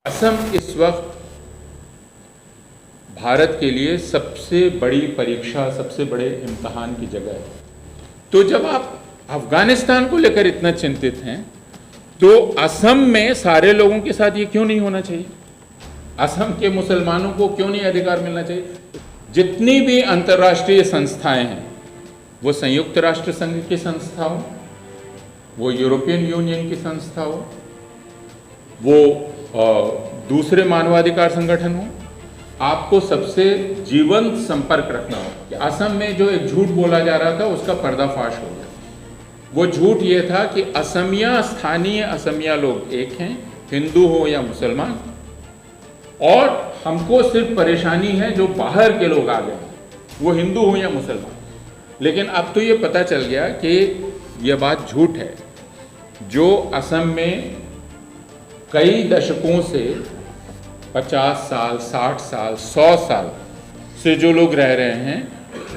असम इस वक्त भारत के लिए सबसे बड़ी परीक्षा, सबसे बड़े इम्तहान की जगह है। तो जब आप अफगानिस्तान को लेकर इतना चिंतित हैं, तो असम में सारे लोगों के साथ ये क्यों नहीं होना चाहिए? असम के मुसलमानों को क्यों नहीं अधिकार मिलना चाहिए? जितनी भी अंतर्राष्ट्रीय संस्थाएं हैं, वो संयुक्त राष्ट्र संघ की संस्था हो, वो यूरोपियन यूनियन की संस्था हो, वो दूसरे मानवाधिकार संगठन हो, आपको सबसे जीवंत संपर्क रखना हो। कि असम में जो एक झूठ बोला जा रहा था, उसका पर्दाफाश हो गया। वो झूठ ये था कि असमिया, स्थानीय असमिया लोग एक हैं, हिंदू हो या मुसलमान, और हमको सिर्फ परेशानी है जो बाहर के लोग आ गए, वो हिंदू हो या मुसलमान। लेकिन अब तो ये पता चल गया कि ये बात झूठ है। जो असम में कई दशकों से 50 साल, 60 साल, 100 साल से जो लोग रह रहे हैं,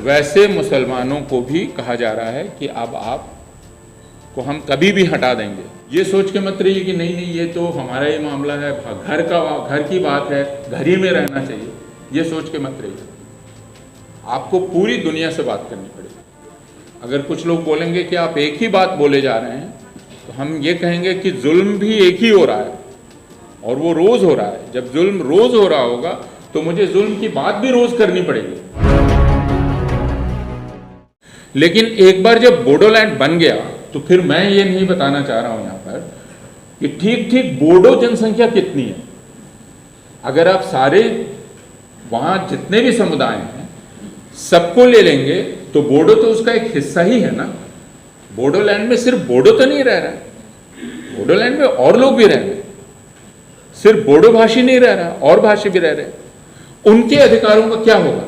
वैसे मुसलमानों को भी कहा जा रहा है कि अब आपको हम कभी भी हटा देंगे। ये सोच के मत रहिए कि नहीं नहीं, ये तो हमारा ही मामला है, घर की बात है, घर ही में रहना चाहिए। ये सोच के मत रहिए। आपको पूरी दुनिया से बात करनी पड़ेगी। अगर कुछ लोग बोलेंगे कि आप एक ही बात बोले जा रहे हैं, तो हम ये कहेंगे कि जुल्म भी एक ही हो रहा है, और वो रोज हो रहा है। जब जुल्म रोज हो रहा होगा, तो मुझे जुल्म की बात भी रोज करनी पड़ेगी। लेकिन एक बार जब बोडोलैंड बन गया, तो फिर मैं ये नहीं बताना चाह रहा हूं यहां पर कि ठीक ठीक बोडो जनसंख्या कितनी है। अगर आप सारे वहां जितने भी समुदाय हैं, सबको ले लेंगे, तो बोडो तो उसका एक हिस्सा ही है ना। बोडोलैंड में सिर्फ बोडो तो नहीं रह रहा है, बोडोलैंड में और लोग भी रह रहे हैं। सिर्फ बोडो भाषी नहीं रह रहा, और भाषी भी रह रहे हैं। उनके अधिकारों का क्या होगा?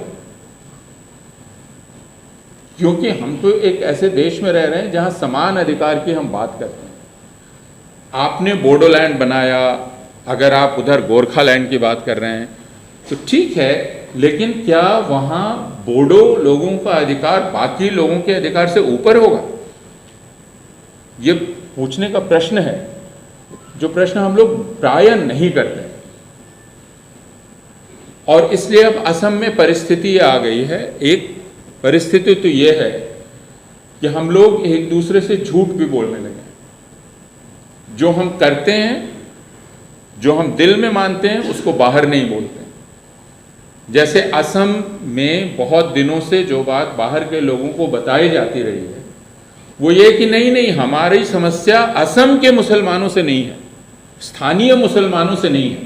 क्योंकि हम तो एक ऐसे देश में रह रहे हैं जहां समान अधिकार की हम बात करते हैं। आपने बोडोलैंड बनाया, अगर आप उधर गोरखालैंड की बात कर रहे हैं तो ठीक है, लेकिन क्या वहां बोडो लोगों का अधिकार बाकी लोगों के अधिकार से ऊपर होगा? ये पूछने का प्रश्न है, जो प्रश्न हम लोग प्रायः नहीं करते। और इसलिए अब असम में परिस्थिति आ गई है। एक परिस्थिति तो ये है कि हम लोग एक दूसरे से झूठ भी बोलने लगे। जो हम करते हैं, जो हम दिल में मानते हैं, उसको बाहर नहीं बोलते। जैसे असम में बहुत दिनों से जो बात बाहर के लोगों को बताई जाती रही है, वो ये कि नहीं नहीं, हमारी समस्या असम के मुसलमानों से नहीं है, स्थानीय मुसलमानों से नहीं है।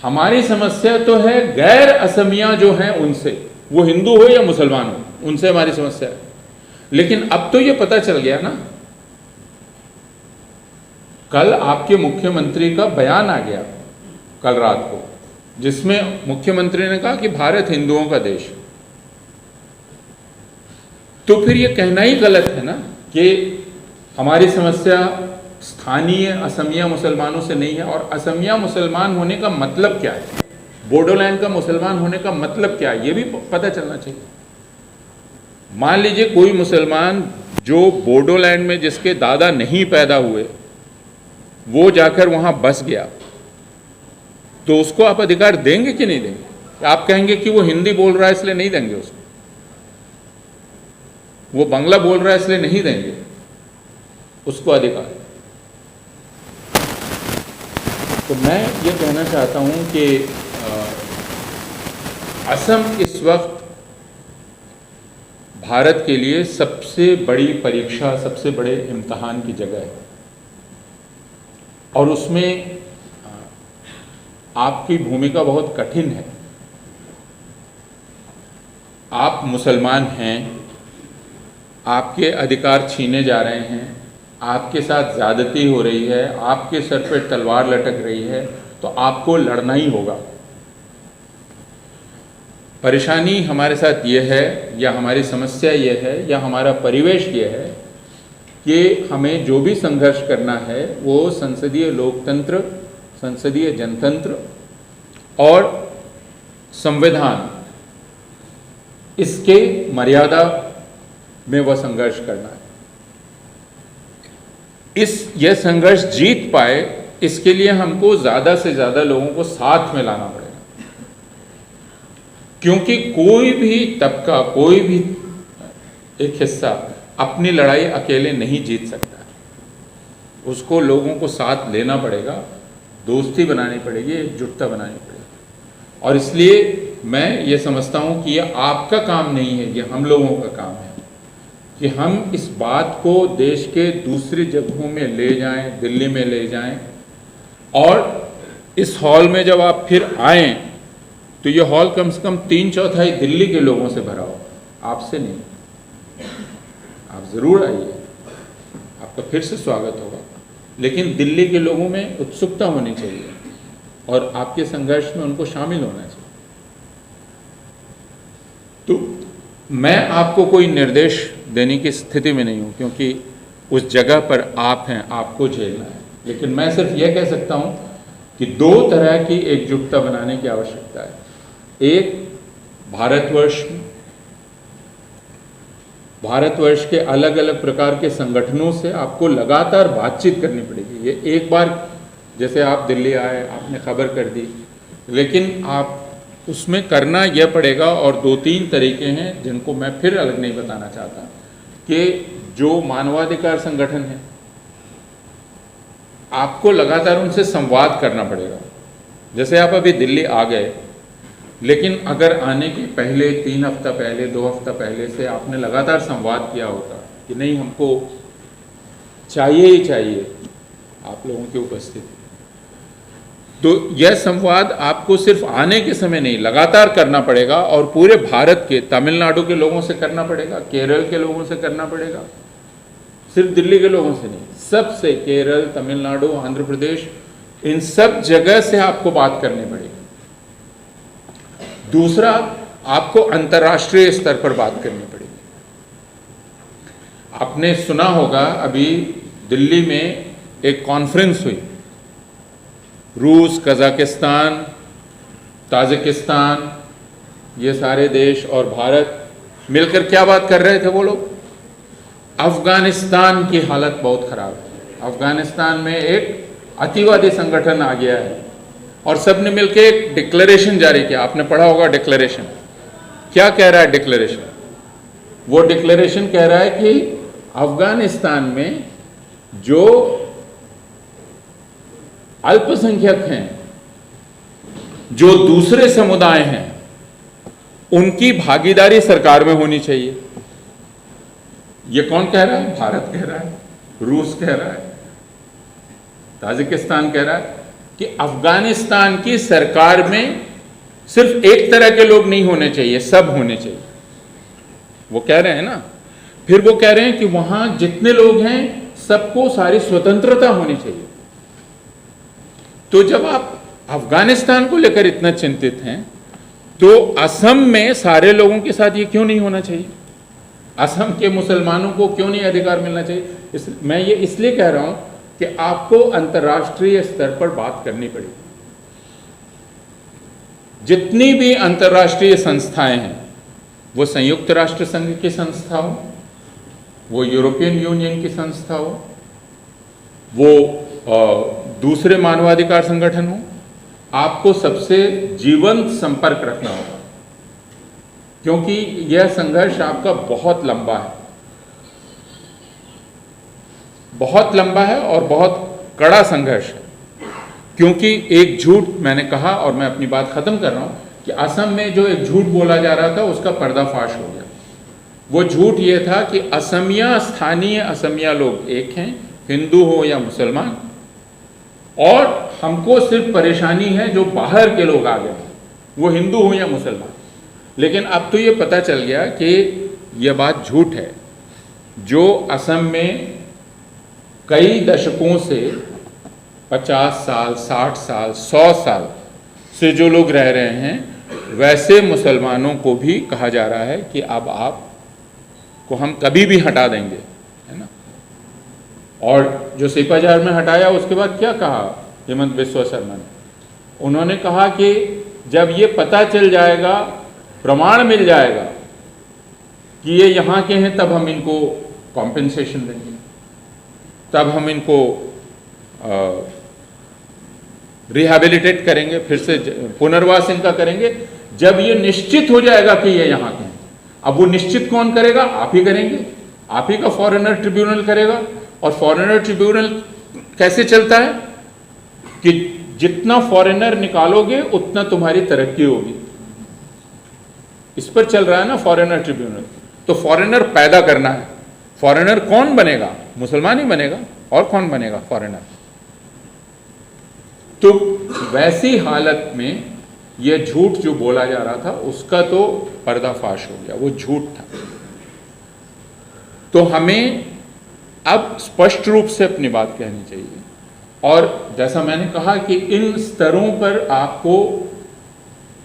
हमारी समस्या तो है गैर असमिया जो हैं उनसे, वो हिंदू हो या मुसलमान हो, उनसे हमारी समस्या है। लेकिन अब तो ये पता चल गया ना, कल आपके मुख्यमंत्री का बयान आ गया कल रात को, जिसमें मुख्यमंत्री ने कहा कि भारत हिंदुओं का देश। तो फिर ये कहना ही गलत है ना कि हमारी समस्या स्थानीय असमिया मुसलमानों से नहीं है। और असमिया मुसलमान होने का मतलब क्या है, बोडोलैंड का मुसलमान होने का मतलब क्या है, ये भी पता चलना चाहिए। मान लीजिए कोई मुसलमान जो बोडोलैंड में जिसके दादा नहीं पैदा हुए, वो जाकर वहां बस गया, तो उसको आप अधिकार देंगे कि नहीं देंगे? आप कहेंगे कि वो हिंदी बोल रहा है इसलिए नहीं देंगे उसको, वो बांग्ला बोल रहा है इसलिए नहीं देंगे उसको अधिकार। तो मैं ये कहना चाहता हूं कि असम इस वक्त भारत के लिए सबसे बड़ी परीक्षा, सबसे बड़े इम्तहान की जगह है। और उसमें आपकी भूमिका बहुत कठिन है। आप मुसलमान हैं, आपके अधिकार छीने जा रहे हैं, आपके साथ ज्यादती हो रही है, आपके सर पे तलवार लटक रही है, तो आपको लड़ना ही होगा। परेशानी हमारे साथ ये है, या हमारी समस्या ये है, या हमारा परिवेश ये है कि हमें जो भी संघर्ष करना है, वो संसदीय लोकतंत्र, संसदीय जनतंत्र और संविधान, इसके मर्यादा में वह संघर्ष करना है। यह संघर्ष जीत पाए इसके लिए हमको ज़्यादा से ज़्यादा लोगों को साथ में लाना पड़ेगा, क्योंकि कोई भी तबका, कोई भी एक हिस्सा अपनी लड़ाई अकेले नहीं जीत सकता। उसको लोगों को साथ लेना पड़ेगा, दोस्ती बनानी पड़ेगी, एकजुटता बनानी पड़ेगी। और इसलिए मैं ये समझता हूँ कि ये आपका काम नहीं है, ये हम लोगों का काम है कि हम इस बात को देश के दूसरी जगहों में ले जाएं, दिल्ली में ले जाएं। और इस हॉल में जब आप फिर आएँ तो ये हॉल कम से कम 3/4 दिल्ली के लोगों से भरा हो, आपसे नहीं। आप ज़रूर आइए, आपका फिर से स्वागत होगा, लेकिन दिल्ली के लोगों में उत्सुकता होनी चाहिए और आपके संघर्ष में उनको शामिल होना चाहिए। तो मैं आपको कोई निर्देश देने की स्थिति में नहीं हूँ, क्योंकि उस जगह पर आप हैं, आपको झेलना है। लेकिन मैं सिर्फ यह कह सकता हूँ कि 2 तरह की एकजुटता बनाने की आवश्यकता है। एक, भारतवर्ष के अलग अलग प्रकार के संगठनों से आपको लगातार बातचीत करनी पड़ेगी। ये एक बार जैसे आप दिल्ली आए, आपने खबर कर दी, लेकिन आप उसमें करना यह पड़ेगा। और 2-3 तरीके हैं जिनको मैं फिर अलग नहीं बताना चाहता, कि जो मानवाधिकार संगठन है, आपको लगातार उनसे संवाद करना पड़ेगा। जैसे आप अभी दिल्ली आ गए, लेकिन अगर आने के पहले 3 हफ्ता पहले, 2 हफ्ता पहले से आपने लगातार संवाद किया होता कि नहीं, हमको चाहिए ही चाहिए आप लोगों की उपस्थिति, तो यह संवाद आपको सिर्फ आने के समय नहीं, लगातार करना पड़ेगा। और पूरे भारत के, तमिलनाडु के लोगों से करना पड़ेगा, केरल के लोगों से करना पड़ेगा, सिर्फ दिल्ली के लोगों से नहीं, सबसे, केरल, तमिलनाडु, आंध्र प्रदेश, इन सब जगह से आपको बात करनी पड़ेगी। दूसरा, आपको अंतर्राष्ट्रीय स्तर पर बात करनी पड़ेगी। आपने सुना होगा अभी दिल्ली में एक कॉन्फ्रेंस हुई, रूस, कजाकिस्तान, ताजिकिस्तान, ये सारे देश और भारत मिलकर क्या बात कर रहे थे वो लोग? अफगानिस्तान की हालत बहुत खराब है, अफगानिस्तान में एक अतिवादी संगठन आ गया है, और सबने मिलकर एक डिक्लेरेशन जारी किया। आपने पढ़ा होगा डिक्लेरेशन। क्या कह रहा है डिक्लेरेशन? वो डिक्लेरेशन कह रहा है कि अफगानिस्तान में जो अल्पसंख्यक हैं, जो दूसरे समुदाय हैं, उनकी भागीदारी सरकार में होनी चाहिए। ये कौन कह रहा है? भारत कह रहा है, रूस कह रहा है, ताजिकिस्तान कह रहा है कि अफगानिस्तान की सरकार में सिर्फ एक तरह के लोग नहीं होने चाहिए, सब होने चाहिए। वो कह रहे हैं ना। फिर वो कह रहे हैं कि वहां जितने लोग हैं सबको सारी स्वतंत्रता होनी चाहिए। तो जब आप अफगानिस्तान को लेकर इतना चिंतित हैं, तो असम में सारे लोगों के साथ ये क्यों नहीं होना चाहिए? असम के मुसलमानों को क्यों नहीं अधिकार मिलना चाहिए? मैं ये इसलिए कह रहा हूं कि आपको अंतर्राष्ट्रीय स्तर पर बात करनी पड़ेगी। जितनी भी अंतर्राष्ट्रीय संस्थाएं हैं, वो संयुक्त राष्ट्र संघ की संस्था हो, वो यूरोपियन यूनियन की संस्था हो, वो दूसरे मानवाधिकार संगठन हो, आपको सबसे जीवंत संपर्क रखना होगा, क्योंकि यह संघर्ष आपका बहुत लंबा है, बहुत लंबा है और बहुत कड़ा संघर्ष है। क्योंकि एक झूठ, मैंने कहा और मैं अपनी बात खत्म कर रहा हूं, कि असम में जो एक झूठ बोला जा रहा था उसका पर्दाफाश हो गया। वो झूठ ये था कि असमिया, स्थानीय असमिया लोग एक हैं, हिंदू हो या मुसलमान, और हमको सिर्फ परेशानी है जो बाहर के लोग आ गए, वो हिंदू हो या मुसलमान। लेकिन अब तो ये पता चल गया कि यह बात झूठ है। जो असम में कई दशकों से 50 साल, 60 साल, 100 साल से जो लोग रह रहे हैं, वैसे मुसलमानों को भी कहा जा रहा है कि अब आप को हम कभी भी हटा देंगे, है ना। और जो सिपाजार में हटाया, उसके बाद क्या कहा हेमंत बिस्वा शर्मा ने? उन्होंने कहा कि जब ये पता चल जाएगा, प्रमाण मिल जाएगा कि ये यहाँ के हैं, तब हम इनको कॉम्पेंसेशन देंगे, तब हम इनको रिहैबिलिटेट करेंगे, फिर से पुनर्वास इनका करेंगे जब ये निश्चित हो जाएगा कि ये यहाँ के हैं। अब वो निश्चित कौन करेगा? आप ही करेंगे, आप ही का फॉरेनर ट्रिब्यूनल करेगा। और फॉरेनर ट्रिब्यूनल कैसे चलता है कि जितना फॉरेनर निकालोगे उतना तुम्हारी तरक्की होगी, इस पर चल रहा है ना फॉरेनर ट्रिब्यूनल। तो फॉरेनर पैदा करना है। फॉरेनर कौन बनेगा? मुसलमान ही बनेगा, और कौन बनेगा फॉरेनर? तो वैसी हालत में यह झूठ जो बोला जा रहा था उसका तो पर्दाफाश हो गया, वो झूठ था। तो हमें अब स्पष्ट रूप से अपनी बात कहनी चाहिए। और जैसा मैंने कहा कि इन स्तरों पर आपको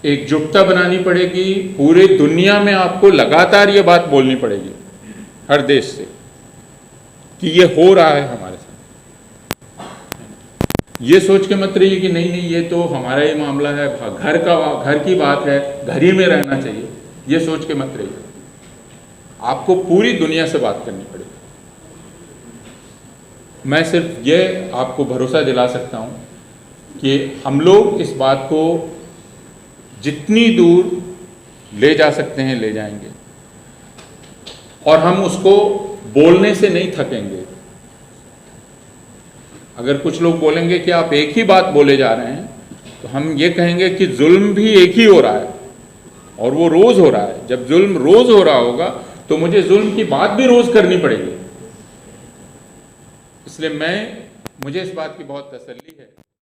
एकजुटता बनानी पड़ेगी, पूरे दुनिया में आपको लगातार ये बात बोलनी पड़ेगी हर देश से कि ये हो रहा है हमारे साथ। ये सोच के मत रहिए कि नहीं नहीं ये तो हमारा ही मामला है, घर की बात है, घर ही में रहना चाहिए, ये सोच के मत रहिए। आपको पूरी दुनिया से बात करनी पड़ेगी। मैं सिर्फ ये आपको भरोसा दिला सकता हूँ कि हम लोग इस बात को जितनी दूर ले जा सकते हैं ले जाएंगे, और हम उसको बोलने से नहीं थकेंगे। अगर कुछ लोग बोलेंगे कि आप एक ही बात बोले जा रहे हैं, तो हम ये कहेंगे कि जुल्म भी एक ही हो रहा है और वो रोज हो रहा है। जब जुल्म रोज हो रहा होगा तो मुझे जुल्म की बात भी रोज करनी पड़ेगी। इसलिए मुझे इस बात की बहुत तसल्ली है।